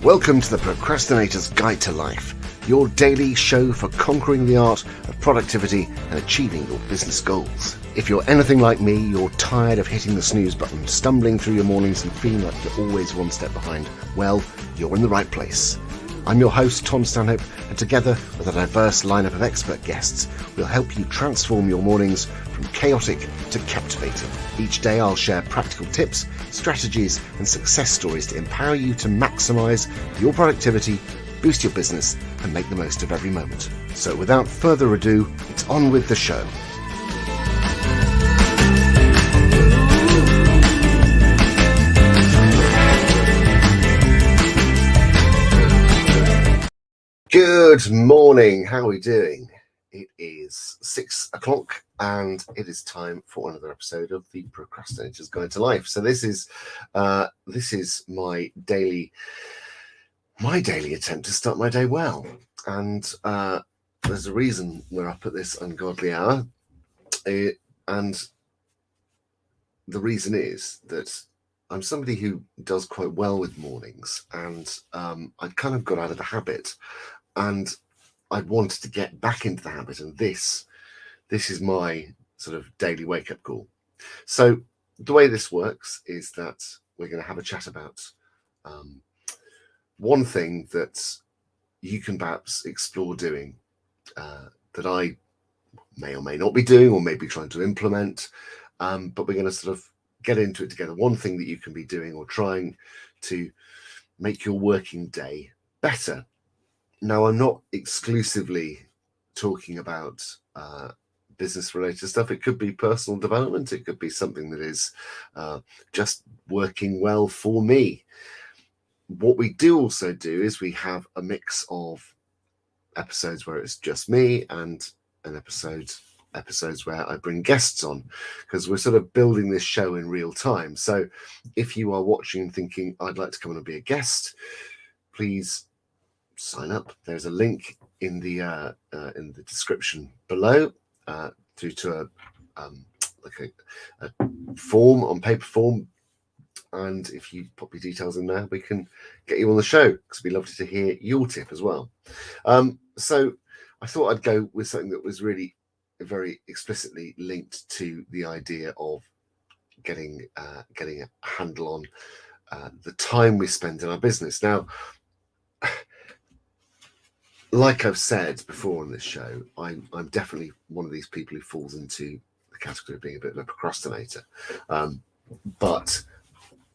Welcome to the Procrastinator's Guide to Life, your daily show for conquering the art of productivity and achieving your business goals. If you're anything like me, you're tired of hitting the snooze button, stumbling through your mornings and feeling like you're always one step behind, well, you're in the right place. I'm your host, Tom Stanhope, and together with a diverse lineup of expert guests, we'll help you transform your mornings from chaotic to captivating. Each day I'll share practical tips, strategies, and success stories to empower you to maximize your productivity, boost your business, and make the most of every moment. So without further ado, it's on with the show. Good morning. How are we doing? It is 6 o'clock and it is time for another episode of the Procrastinator's Guide to Life. So this is my daily attempt to start my day well. And there's a reason we're up at this ungodly hour. And the reason is that I'm somebody who does quite well with mornings, and I kind of got out of the habit. And I wanted to get back into the habit, and this is my sort of daily wake-up call. So the way this works is that we're going to have a chat about one thing that you can perhaps explore doing that I may or may not be doing or may be trying to implement, but we're going to sort of get into it together. One thing that you can be doing or trying to make your working day better. Now, I'm not exclusively talking about business-related stuff. It could be personal development. It could be something that is just working well for me. What we do also do is we have a mix of episodes where it's just me and episodes where I bring guests on, because we're sort of building this show in real time. So if you are watching and thinking, I'd like to come on and be a guest, please sign up. There's a link in the description below through to a form, on paper form, and if you pop your details in there, we can get you on the show, because it'd be lovely to hear your tip as well. So I thought I'd go with something that was really very explicitly linked to the idea of getting a handle on the time we spend in our business. Now, like I've said before on this show, I'm definitely one of these people who falls into the category of being a bit of a procrastinator. But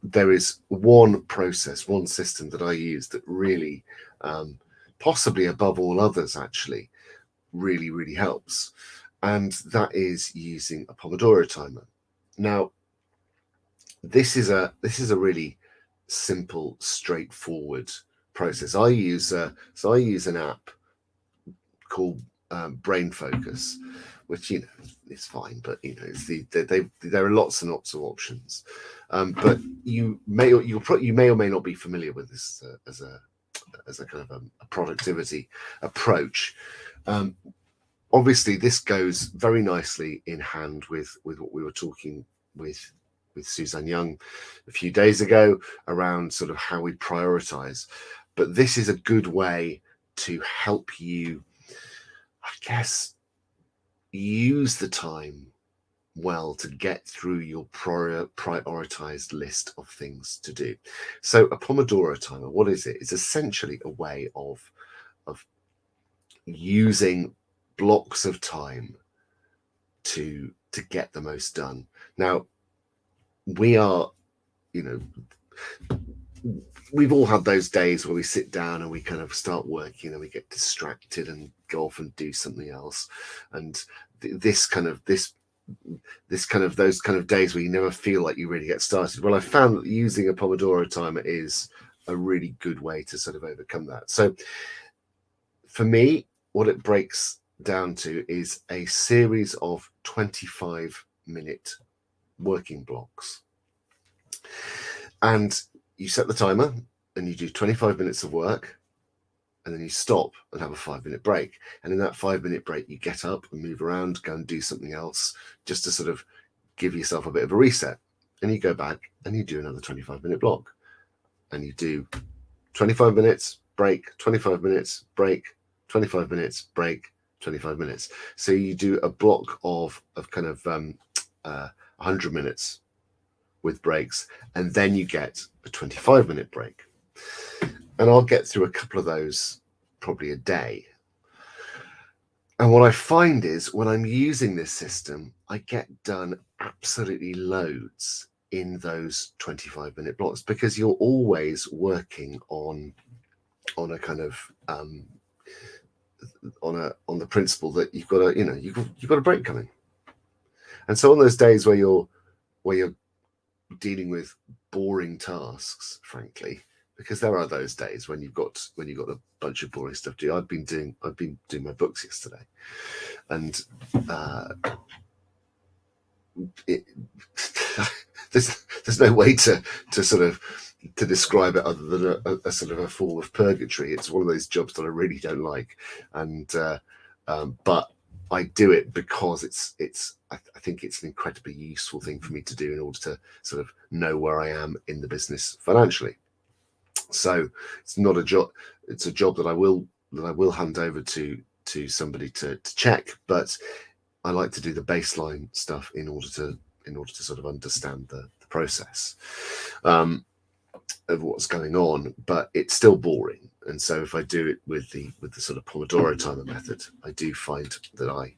there is one process, one system that I use that really, possibly above all others actually, really, really helps. And that is using a Pomodoro timer. Now, this is a really simple, straightforward process. I use an app called Brain Focus, which is fine, but there are lots and lots of options. But you may or may not be familiar with this as a kind of a productivity approach. Obviously, this goes very nicely in hand with what we were talking with Suzanne Young a few days ago around sort of how we prioritize. But this is a good way to help you, I guess, use the time well to get through your prioritized list of things to do. So a Pomodoro timer, what is it? It's essentially a way of using blocks of time to get the most done. Now, we are, we've all had those days where we sit down and we kind of start working and we get distracted and go off and do something else. And those kind of days where you never feel like you really get started. Well, I found that using a Pomodoro timer is a really good way to sort of overcome that. So for me, what it breaks down to is a series of 25-minute working blocks. And you set the timer and you do 25 minutes of work, and then you stop and have a 5-minute break. And in that 5-minute break, you get up and move around, go and do something else, just to sort of give yourself a bit of a reset. And you go back and you do another 25-minute block, and you do 25 minutes, break, 25 minutes, break, 25 minutes, break, 25 minutes. So you do a block of kind of 100 minutes with breaks, and then you get a 25-minute break. And I'll get through a couple of those probably a day. And what I find is when I'm using this system, I get done absolutely loads in those 25-minute blocks, because you're always working on a kind of on the principle that you've got a break coming. And so on those days where you're dealing with boring tasks, frankly, because there are those days when you've got a bunch of boring stuff to do. I've been doing my books yesterday, and there's no way to sort of to describe it other than a sort of a form of purgatory. It's one of those jobs that I really don't like, and but I do it because I think it's an incredibly useful thing for me to do in order to sort of know where I am in the business financially. So it's not a job; it's a job that I will hand over to somebody to check, but I like to do the baseline stuff in order to sort of understand the process of what's going on. But it's still boring, and so if I do it with the sort of Pomodoro timer method, I do find that I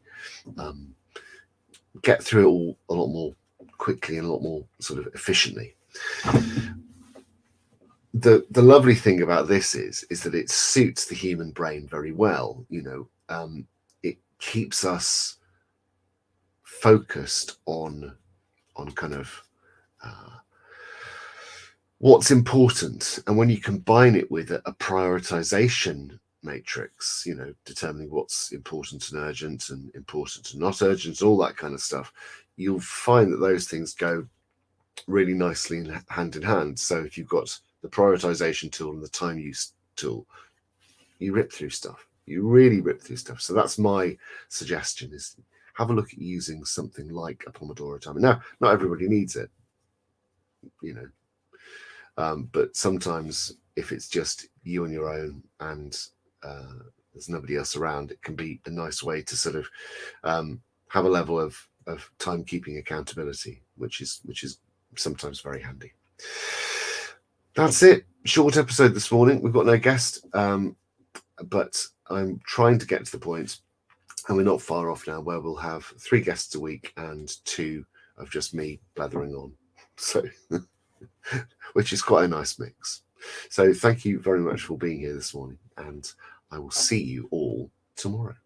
get through it all a lot more quickly and a lot more sort of efficiently. The lovely thing about this is that it suits the human brain very well. It keeps us focused on kind of what's important, and when you combine it with a prioritization matrix, determining what's important and urgent and important and not urgent, all that kind of stuff, you'll find that those things go really nicely hand in hand. So if you've got the prioritization tool and the time use tool, you rip through stuff. You really rip through stuff. So that's my suggestion, is have a look at using something like a Pomodoro timer. Now, not everybody needs it, but sometimes if it's just you on your own and there's nobody else around, it can be a nice way to sort of have a level of timekeeping accountability, which is sometimes very handy. That's it. Short episode this morning. We've got no guest, but I'm trying to get to the point, and we're not far off now, where we'll have 3 guests a week and 2 of just me blathering on. So, which is quite a nice mix. So thank you very much for being here this morning, and I will see you all tomorrow.